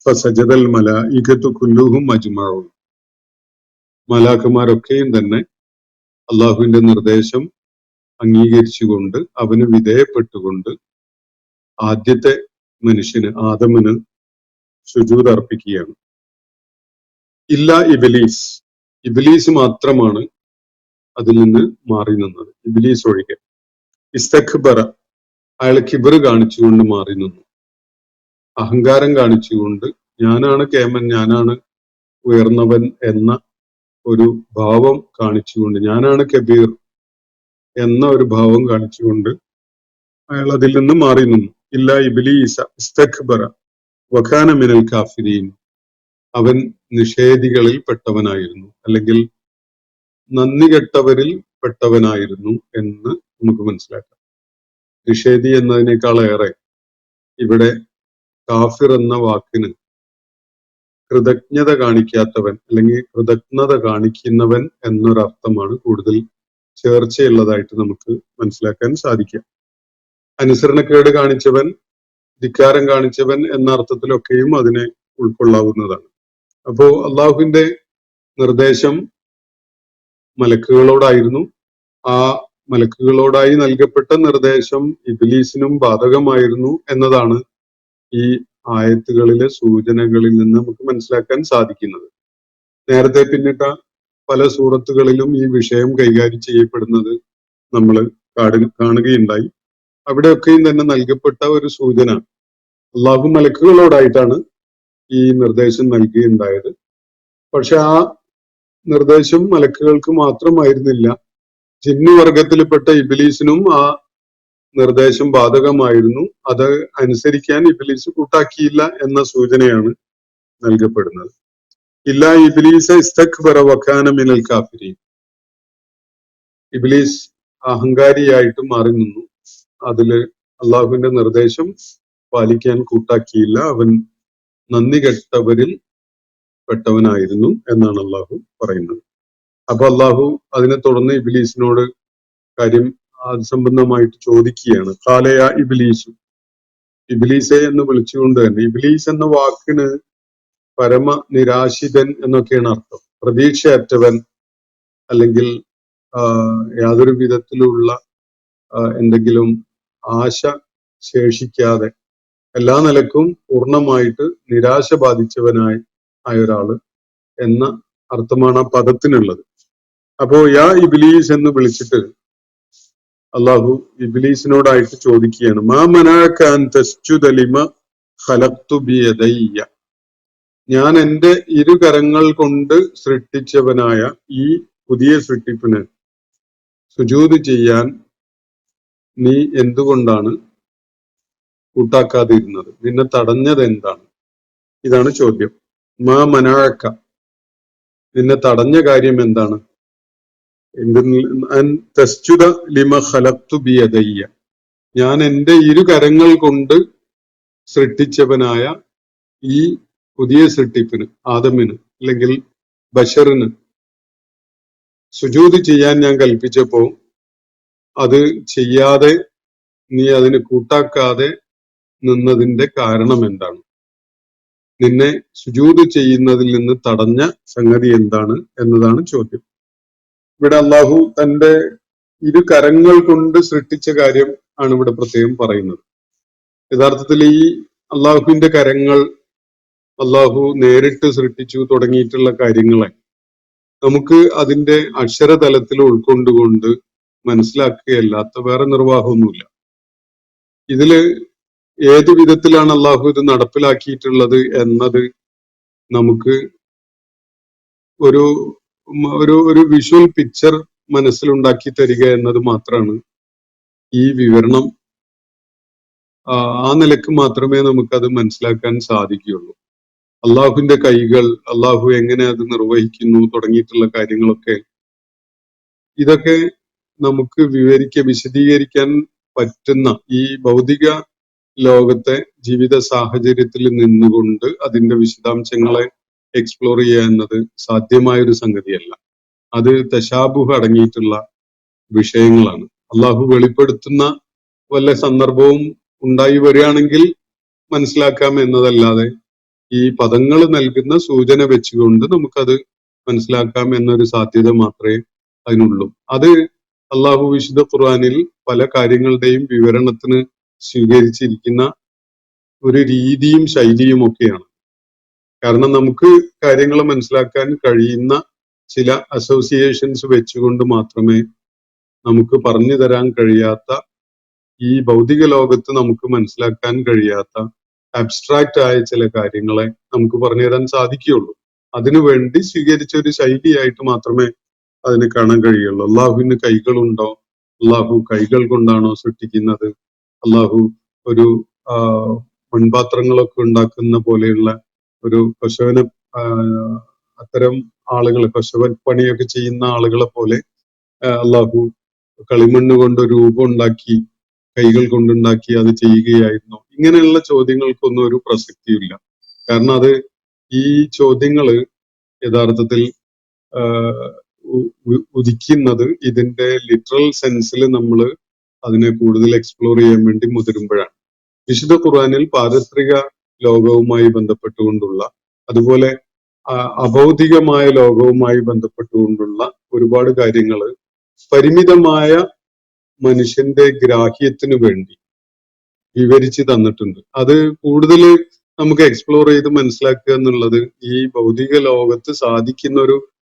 ഫസജദൽ മലായികതു കുല്ലുഹും അജ്മഊൻ. മലാക്കുമാരൊക്കെയും തന്നെ അള്ളാഹുവിന്റെ നിർദ്ദേശം അംഗീകരിച്ചുകൊണ്ട് അവന് വിധേയപ്പെട്ടുകൊണ്ട് ആദ്യത്തെ മനുഷ്യന് ആദമിന് സുജൂദ് അർപ്പിക്കുകയാണ്. ഇല്ല ഇബ്ലീസ്. ഇബ്ലീസ് മാത്രമാണ് അതിൽ നിന്ന് മാറി നിന്നത്, ഇബ്ലീസ് ഒഴികെ. ഇസ്തക്ബറ. അയാൾ കിബർ കാണിച്ചുകൊണ്ട് മാറി നിന്നു, അഹങ്കാരം കാണിച്ചുകൊണ്ട് ഞാനാണ് കേമൻ, ഞാനാണ് ഉയർന്നവൻ എന്ന ഒരു ഭാവം കാണിച്ചുകൊണ്ട്, ഞാനാണ് കബീർ എന്ന ഒരു ഭാവം കാണിച്ചുകൊണ്ട് അയാൾ അതിൽ നിന്ന് മാറി നിന്നു. ഇല്ല ഇബ്ലീസ ഇസ്തക്ബറ വകാന മിനൽ കാഫിരീൻ. അവൻ നിഷേധികളിൽ പെട്ടവനായിരുന്നു, അല്ലെങ്കിൽ നന്ദി കെട്ടവരിൽ പെട്ടവനായിരുന്നു എന്ന് നമുക്ക് മനസ്സിലാക്കാം. നിഷേധി എന്നതിനേക്കാളേറെ ഇവിടെ കാഫിർ എന്ന വാക്കിന് കൃതജ്ഞത കാണിക്കാത്തവൻ അല്ലെങ്കിൽ കൃതജ്ഞത കാണിക്കുന്നവൻ എന്നൊരർത്ഥമാണ് കൂടുതൽ ചേർച്ചയുള്ളതായിട്ട് നമുക്ക് മനസ്സിലാക്കാൻ സാധിക്കുക. അനുസരണക്കേട് കാണിച്ചവൻ, ധിക്കാരം കാണിച്ചവൻ എന്ന അർത്ഥത്തിലൊക്കെയും അതിനെ ഉൾക്കൊള്ളാവുന്നതാണ്. അപ്പോ അള്ളാഹുവിന്റെ നിർദ്ദേശം മലക്കുകളോടായിരുന്നു. ആ മലക്കുകളോടായി നൽകപ്പെട്ട നിർദ്ദേശം ഇബ്ലീസിനും ബാധകമായിരുന്നു എന്നതാണ് ഈ ആയത്തുകളിലെ സൂചനകളിൽ നിന്ന് നമുക്ക് മനസ്സിലാക്കാൻ സാധിക്കുന്നത്. നേരത്തെ പിന്നിട്ട പല സൂറത്തുകളിലും ഈ വിഷയം കൈകാര്യം ചെയ്യപ്പെടുന്നത് നമ്മൾ കാണുകയുണ്ടായി. അവിടെയൊക്കെയും തന്നെ നൽകപ്പെട്ട ഒരു സൂചന അള്ളാഹു മലക്കുകളോടായിട്ടാണ് ഈ നിർദ്ദേശം നൽകുകയുണ്ടായത്. പക്ഷെ ആ നിർദ്ദേശം മലക്കുകൾക്ക് മാത്രമായിരുന്നില്ല, ജിന്നുവർഗത്തിൽപ്പെട്ട ഇബ്ലീസിനും ആ നിർദ്ദേശം ബാധകമായിരുന്നു. അത് അനുസരിക്കാൻ ഇബ്ലീസ് കൂട്ടാക്കിയില്ല എന്ന സൂചനയാണ് നൽകപ്പെടുന്നത്. ഇല്ല ഇബ്ലീസ ഇസ്തക്ബറ വകാന മിനൽ കാഫിരീൻ. ഇബ്ലീസ് അഹങ്കാരിയായിട്ട് മാറി നിന്നു, അതില് അള്ളാഹുവിന്റെ നിർദ്ദേശം പാലിക്കാൻ കൂട്ടാക്കിയില്ല, അവൻ നന്ദി കെട്ടവരിൽ പെട്ടവനായിരുന്നു എന്നാണ് അള്ളാഹു പറയുന്നത്. അപ്പൊ അള്ളാഹു അതിനെ തുടർന്ന് ഇബ്ലീസിനോട് കാര്യം അത് സംബന്ധമായിട്ട് ചോദിക്കുകയാണ്. ഖാലയ ഇബ്ലീസു. ഇബ്ലീസെ എന്ന് വിളിച്ചുകൊണ്ട് തന്നെ, ഇബ്ലീസ് എന്ന വാക്കിന് പരമ നിരാശിതൻ എന്നൊക്കെയാണ് അർത്ഥം. പ്രതീക്ഷയറ്റവൻ, അല്ലെങ്കിൽ യാതൊരു വിധത്തിലുള്ള എന്തെങ്കിലും ആശ ശേഷിക്കാതെ എല്ലാ നിലക്കും പൂർണ്ണമായിട്ട് നിരാശ ബാധിച്ചവനായ ഒരാള് എന്ന അർത്ഥമാണ് ആ പദത്തിനുള്ളത്. അപ്പോ യാ ഇബ്ലീസ് എന്ന് വിളിച്ചിട്ട് അള്ളാഹു ഇബ്ലീസിനോടായിട്ട് ചോദിക്കുകയാണ്, മാ മനാഅക അൻ തസ്ജുദ ലിമ ഖലഖ്തു ബിയദയ്യ. ഞാൻ എൻ്റെ ഇരുകരങ്ങൾ കൊണ്ട് സൃഷ്ടിച്ചവനായ ഈ പുതിയ സൃഷ്ടിപ്പിന് സുജൂദ് ചെയ്യാൻ നീ എന്തുകൊണ്ടാണ് കൂട്ടാക്കാതിരുന്നത്? നിന്നെ തടഞ്ഞത് എന്താണ്? ഇതാണ് ചോദ്യം. മാ മനാഅക, നിന്നെ തടഞ്ഞ കാര്യം എന്താണ്? തസ്ജുദ ലിമ ഖലഖ്തു ബിയദയ്യ, ഞാൻ എൻ്റെ ഇരുകരങ്ങൾ കൊണ്ട് സൃഷ്ടിച്ചവനായ ഈ പുതിയ സൃഷ്ടിപ്പിന്, ആദമിന് അല്ലെങ്കിൽ ബശറിന് സുജൂദ് ചെയ്യാൻ ഞാൻ കൽപ്പിച്ചപ്പോ അത് ചെയ്യാതെ നീ അതിന് കൂട്ടാക്കാതെ നിന്നതിന്റെ കാരണം എന്താണ്? നിന്നെ സുജൂദ് ചെയ്യുന്നതിൽ നിന്ന് തടഞ്ഞ സംഗതി എന്താണ് എന്നതാണ് ചോദ്യം. ഇവിടെ അള്ളാഹു തന്റെ ഇരു കരങ്ങൾ കൊണ്ട് സൃഷ്ടിച്ച കാര്യം ആണ് ഇവിടെ പ്രത്യേകം പറയുന്നത്. യഥാർത്ഥത്തിൽ ഈ അള്ളാഹുവിന്റെ കരങ്ങൾ, അള്ളാഹു നേരിട്ട് സൃഷ്ടിച്ചു തുടങ്ങിയിട്ടുള്ള കാര്യങ്ങളെ നമുക്ക് അതിന്റെ അക്ഷരതലത്തിൽ ഉൾക്കൊണ്ടുകൊണ്ട് മനസ്സിലാക്കുകയല്ലാത്ത വേറെ നിർവാഹമൊന്നുമില്ല. ഇതില് ഏതു വിധത്തിലാണ് അള്ളാഹു ഇത് നടപ്പിലാക്കിയിട്ടുള്ളത് എന്നത് നമുക്ക് ഒരു ഒരു ഒരു വിഷ്വൽ പിക്ചർ മനസ്സിലുണ്ടാക്കി തരിക എന്നത് മാത്രമാണ് ഈ വിവരണം. ആ നിലക്ക് മാത്രമേ നമുക്കത് മനസ്സിലാക്കാൻ സാധിക്കുകയുള്ളൂ. അള്ളാഹുവിന്റെ കൈകൾ, അള്ളാഹു എങ്ങനെ അത് നിർവഹിക്കുന്നു തുടങ്ങിയിട്ടുള്ള കാര്യങ്ങളൊക്കെ, ഇതൊക്കെ നമുക്ക് വിശദീകരിക്കാൻ പറ്റുന്ന ഈ ഭൗതിക ലോകത്തെ ജീവിത സാഹചര്യത്തിൽ നിന്നുകൊണ്ട് അതിന്റെ വിശദാംശങ്ങളെ എക്സ്പ്ലോർ ചെയ്യുക എന്നത് സാധ്യമായൊരു സംഗതിയല്ല. അത് തശാബുഹ് അടങ്ങിയിട്ടുള്ള വിഷയങ്ങളാണ്. അള്ളാഹു വെളിപ്പെടുത്തുന്ന വല്ല സന്ദർഭവും ഉണ്ടായി വരികയാണെങ്കിൽ മനസ്സിലാക്കാം എന്നതല്ലാതെ ഈ പദങ്ങൾ നൽകുന്ന സൂചന വെച്ചുകൊണ്ട് നമുക്കത് മനസ്സിലാക്കാം എന്നൊരു സാധ്യത മാത്രമേ അതിനുള്ളൂ. അത് അള്ളാഹു വിശുദ്ധ ഖുർആനിൽ പല കാര്യങ്ങളുടെയും വിവരണത്തിന് സ്വീകരിച്ചിരിക്കുന്ന ഒരു രീതിയും ശൈലിയും ഒക്കെയാണ്. കാരണം നമുക്ക് കാര്യങ്ങൾ മനസ്സിലാക്കാൻ കഴിയുന്ന ചില അസോസിയേഷൻസ് വെച്ചുകൊണ്ട് മാത്രമേ നമുക്ക് പറഞ്ഞു തരാൻ കഴിയാത്ത, ഈ ഭൗതിക ലോകത്ത് നമുക്ക് മനസ്സിലാക്കാൻ കഴിയാത്ത അബ്സ്ട്രാക്റ്റ് ആയ ചില കാര്യങ്ങളെ നമുക്ക് പറഞ്ഞു തരാൻ സാധിക്കുകയുള്ളൂ. അതിനുവേണ്ടി സ്വീകരിച്ച ഒരു ശൈലിയായിട്ട് മാത്രമേ അതിന് കാണാൻ കഴിയുള്ളൂ. അള്ളാഹുവിന് കൈകളുണ്ടോ? അള്ളാഹു കൈകൾ കൊണ്ടാണോ സൃഷ്ടിക്കുന്നത്? അള്ളാഹു ഒരു മൺപാത്രങ്ങളൊക്കെ ഉണ്ടാക്കുന്ന പോലെയുള്ള ഒരു കൊശവന, അത്തരം ആളുകൾ, കൊശവൻ പണിയൊക്കെ ചെയ്യുന്ന ആളുകളെ പോലെ അള്ളാഹു കളിമണ്ണ് കൊണ്ട് രൂപം ഉണ്ടാക്കി കൈകൾ കൊണ്ടുണ്ടാക്കി അത് ചെയ്യുകയായിരുന്നു? ഇങ്ങനെയുള്ള ചോദ്യങ്ങൾക്കൊന്നും ഒരു പ്രസക്തിയില്ല. കാരണം അത് ഈ ചോദ്യങ്ങള് യഥാർത്ഥത്തിൽ ഉദിക്കുന്നത് ഇതിന്റെ ലിറ്ററൽ സെൻസിൽ നമ്മൾ അതിനെ കൂടുതൽ എക്സ്പ്ലോർ ചെയ്യാൻ വേണ്ടി മുതിരുമ്പോഴാണ്. വിശുദ്ധ ഖുർആനിൽ പാരത്രിക ലോകവുമായി ബന്ധപ്പെട്ടുകൊണ്ടുള്ള, അതുപോലെ അഭൗതികമായ ലോകവുമായി ബന്ധപ്പെട്ടുകൊണ്ടുള്ള ഒരുപാട് കാര്യങ്ങൾ പരിമിതമായ മനുഷ്യന്റെ ഗ്രാഹ്യത്തിന് വേണ്ടി വിവരിച്ച് തന്നിട്ടുണ്ട്. അത് കൂടുതൽ നമുക്ക് എക്സ്പ്ലോർ ചെയ്ത് മനസ്സിലാക്കുക എന്നുള്ളത് ഈ ഭൗതിക ലോകത്ത് സാധിക്കുന്ന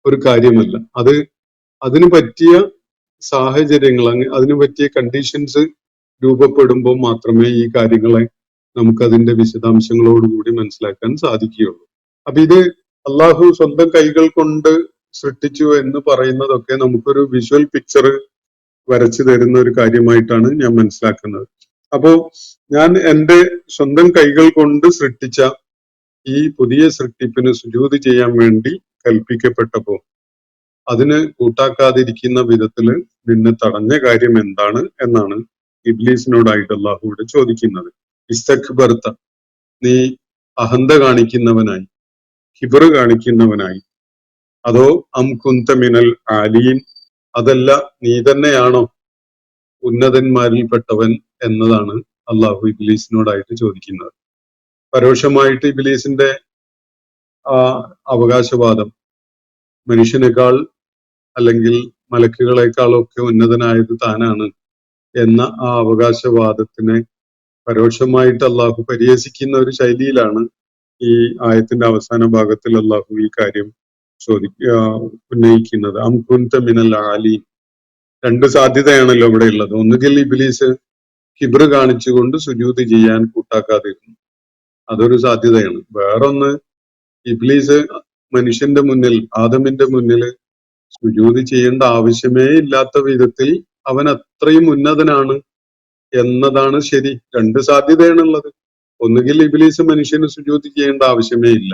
ഒരു കാര്യമല്ല. അതിന് പറ്റിയ സാഹചര്യങ്ങൾ, അതിന് പറ്റിയ കണ്ടീഷൻസ് രൂപപ്പെടുമ്പോൾ മാത്രമേ ഈ കാര്യങ്ങളെ നമുക്ക് അതിന്റെ വിശദാംശങ്ങളോടുകൂടി മനസ്സിലാക്കാൻ സാധിക്കുകയുള്ളൂ. അപ്പൊ ഇത് അള്ളാഹു സ്വന്തം കൈകൾ കൊണ്ട് സൃഷ്ടിച്ചു എന്ന് പറയുന്നതൊക്കെ നമുക്കൊരു വിഷ്വൽ പിക്ചർ വരച്ചു തരുന്ന ഒരു കാര്യമായിട്ടാണ് ഞാൻ മനസ്സിലാക്കുന്നത്. അപ്പോ ഞാൻ എൻ്റെ സ്വന്തം കൈകൾ കൊണ്ട് സൃഷ്ടിച്ച ഈ പുതിയ സൃഷ്ടിപ്പിന് സുജൂദ് ചെയ്യാൻ വേണ്ടി കൽപ്പിക്കപ്പെട്ടപ്പോ അതിന് കൂട്ടാക്കാതിരിക്കുന്ന വിധത്തില് നിന്നെ തടഞ്ഞ കാര്യം എന്താണ് എന്നാണ് ഇബ്ലീസിനോടായിട്ട് അള്ളാഹുവിടെ ചോദിക്കുന്നത്. ഇസ്തക്ബർത, നീ അഹന്ത കാണിക്കുന്നവനായി, ഹിബർ കാണിക്കുന്നവനായി, അതോ അം കുന്ത മിനൽ ആലീൻ, അതല്ല നീ തന്നെയാണോ ഉന്നതന്മാരിൽപ്പെട്ടവൻ എന്നതാണ് അള്ളാഹു ഇബ്ലീസിനോടായിട്ട് ചോദിക്കുന്നത്. പരോക്ഷമായിട്ട് ഇബ്ലീസിന്റെ ആ അവകാശവാദം മനുഷ്യനേക്കാൾ അല്ലെങ്കിൽ മലക്കുകളെക്കാളൊക്കെ ഉന്നതനായത് താനാണ് എന്ന ആ അവകാശവാദത്തിനെ പരോക്ഷമായിട്ട് അള്ളാഹു പരിഹസിക്കുന്ന ഒരു ശൈലിയിലാണ് ഈ ആയത്തിന്റെ അവസാന ഭാഗത്തിൽ അള്ളാഹു ഈ കാര്യം ഉന്നയിക്കുന്നത്. അം കുൻത മിനൽ ആലീൻ. രണ്ട് സാധ്യതയാണല്ലോ ഇവിടെ ഉള്ളത്. ഒന്നുകിൽ ഇബ്ലീസ് കിബ്ർ കാണിച്ചുകൊണ്ട് സുജൂദ് ചെയ്യാൻ കൂട്ടാക്കാതിരുന്നു, അതൊരു സാധ്യതയാണ്. വേറൊന്ന്, ഇബ്ലീസ് മനുഷ്യന്റെ മുന്നിൽ, ആദമിന്റെ മുന്നിൽ സുജൂദ് ചെയ്യേണ്ട ആവശ്യമേ ഇല്ലാത്ത വിധത്തിൽ അവൻ അത്രയും ഉന്നതനാണ് എന്നതാണ് ശരി. രണ്ട് സാധ്യതയാണുള്ളത്. ഒന്നുകിൽ ഇബ്ലീസ് മനുഷ്യന് സുജൂദ് ചെയ്യേണ്ട ആവശ്യമേ ഇല്ല,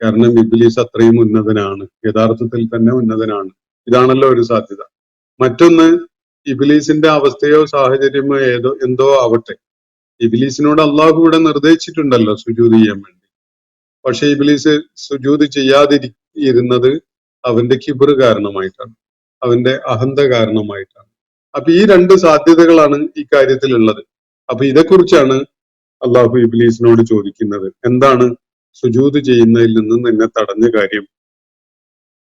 കാരണം ഇബ്ലീസ് അത്രയും ഉന്നതനാണ്, യഥാർത്ഥത്തിൽ തന്നെ ഉന്നതനാണ്. ഇതാണല്ലോ ഒരു സാധ്യത. മറ്റൊന്ന്, ഇബ്ലീസിന്റെ അവസ്ഥയോ സാഹചര്യമോ എന്തോ ആവട്ടെ, ഇബ്ലീസിനോട് അള്ളാഹു ഇവിടെ നിർദ്ദേശിച്ചിട്ടുണ്ടല്ലോ സുജൂദ് ചെയ്യാൻ വേണ്ടി. പക്ഷെ ഇബ്ലീസ് സുജൂദ് ചെയ്യാതിരുന്നത് അവന്റെ കിബ്ർ കാരണമായിട്ടാണ്, അവന്റെ അഹന്ത കാരണമായിട്ടാണ്. അപ്പൊ ഈ രണ്ട് സാധ്യതകളാണ് ഈ കാര്യത്തിൽ ഉള്ളത്. അപ്പൊ ഇതേക്കുറിച്ചാണ് അള്ളാഹു ഇബ്ലീസിനോട് ചോദിക്കുന്നത്, എന്താണ് സുജൂദ് ചെയ്യുന്നതിൽ നിന്ന് നിന്നെ തടഞ്ഞ കാര്യം?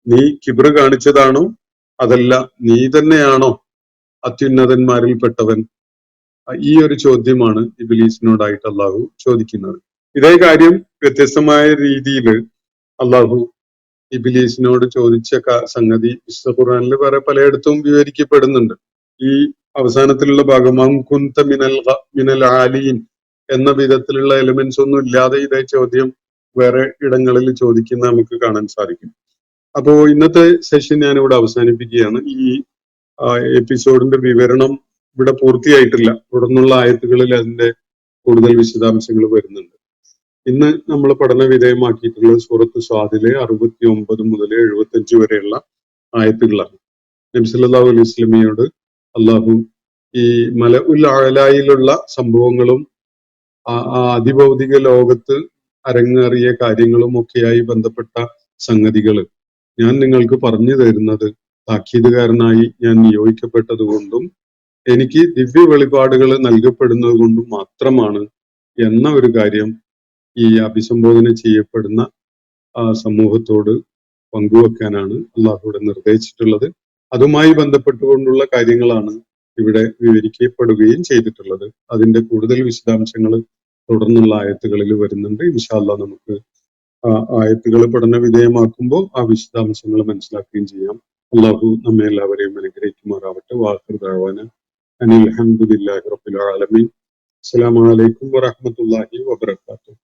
നീ കിബ്ർ കാണിച്ചതാണോ, അതല്ല നീ തന്നെയാണോ അത്യുന്നതന്മാരിൽപ്പെട്ടവൻ? ഈ ഒരു ചോദ്യമാണ് ഇബ്ലീസിനോടായിട്ട് അള്ളാഹു ചോദിക്കുന്നത്. ഇതേ കാര്യം വ്യത്യസ്തമായ രീതിയിൽ അള്ളാഹു ഇബ്ലീസിനോട് ചോദിച്ച സംഗതി വിശുദ്ധ ഖുർആനിൽ വേറെ പലയിടത്തും വിവരിക്കപ്പെടുന്നുണ്ട്. ഈ അവസാനത്തിലുള്ള ഭാഗം അം കുൻത മിനൽ ആലീൻ എന്ന വിധത്തിലുള്ള എലിമെന്റ്സ് ഒന്നും ഇല്ലാതെ ഇതേ ചോദ്യം വേറെ ഇടങ്ങളിൽ ചോദിക്കുന്ന നമുക്ക് കാണാൻ സാധിക്കും. അപ്പോ ഇന്നത്തെ സെഷൻ ഞാൻ ഇവിടെ അവസാനിപ്പിക്കുകയാണ്. ഈ എപ്പിസോഡിന്റെ വിവരണം ഇവിടെ പൂർത്തിയായിട്ടില്ല. തുടർന്നുള്ള ആയത്തുകളിൽ അതിന്റെ കൂടുതൽ വിശദാംശങ്ങൾ വരുന്നുണ്ട്. ഇന്ന് നമ്മൾ പഠന വിധേയമാക്കിയിട്ടുള്ളത് സൂറത്ത് സ്വാദിലെ 69 മുതൽ 75 വരെയുള്ള ആയത്തുകളാണ്. നബി സല്ലല്ലാഹു അലൈഹി വസല്ലമയോട് അള്ളാഹു ഈ മലഉൽ അഅലായിലുള്ള സംഭവങ്ങളും അതിഭൗതിക ലോകത്ത് അരങ്ങേറിയ കാര്യങ്ങളും ഒക്കെയായി ബന്ധപ്പെട്ട സംഗതികൾ ഞാൻ നിങ്ങൾക്ക് പറഞ്ഞു തരുന്നത് താക്കീതുകാരനായി ഞാൻ നിയോഗിക്കപ്പെട്ടത് കൊണ്ടും എനിക്ക് ദിവ്യ വെളിപാടുകൾ നൽകപ്പെടുന്നത് കൊണ്ടും മാത്രമാണ് എന്ന ഒരു കാര്യം ഈ അഭിസംബോധന ചെയ്യപ്പെടുന്ന സമൂഹത്തോട് പങ്കുവെക്കാനാണ് അള്ളാഹുവിടെ നിർദ്ദേശിച്ചിട്ടുള്ളത്. അതുമായി ബന്ധപ്പെട്ടുകൊണ്ടുള്ള കാര്യങ്ങളാണ് ഇവിടെ വിവരിക്കപ്പെടുകയും ചെയ്തിട്ടുള്ളത്. അതിന്റെ കൂടുതൽ വിശദാംശങ്ങൾ തുടർന്നുള്ള ആയത്തുകളിൽ വരുന്നുണ്ട്. ഇൻഷാ അല്ലാഹ് നമുക്ക് ആയത്തുകൾ പഠന വിധേയമാക്കുമ്പോൾ ആ വിശദാംശങ്ങൾ മനസ്സിലാക്കുകയും ചെയ്യാം. അള്ളാഹു നമ്മെ എല്ലാവരെയും അനുഗ്രഹിക്കുമാറാവട്ടെ. വാഖിർ ദഅവാന അനിൽ ഹംദുലില്ലാഹി റബ്ബിൽ ആലമീൻ. അസ്സലാമു അലൈക്കും വറഹ്മത്തുള്ളാഹി വബറകാതുഹു.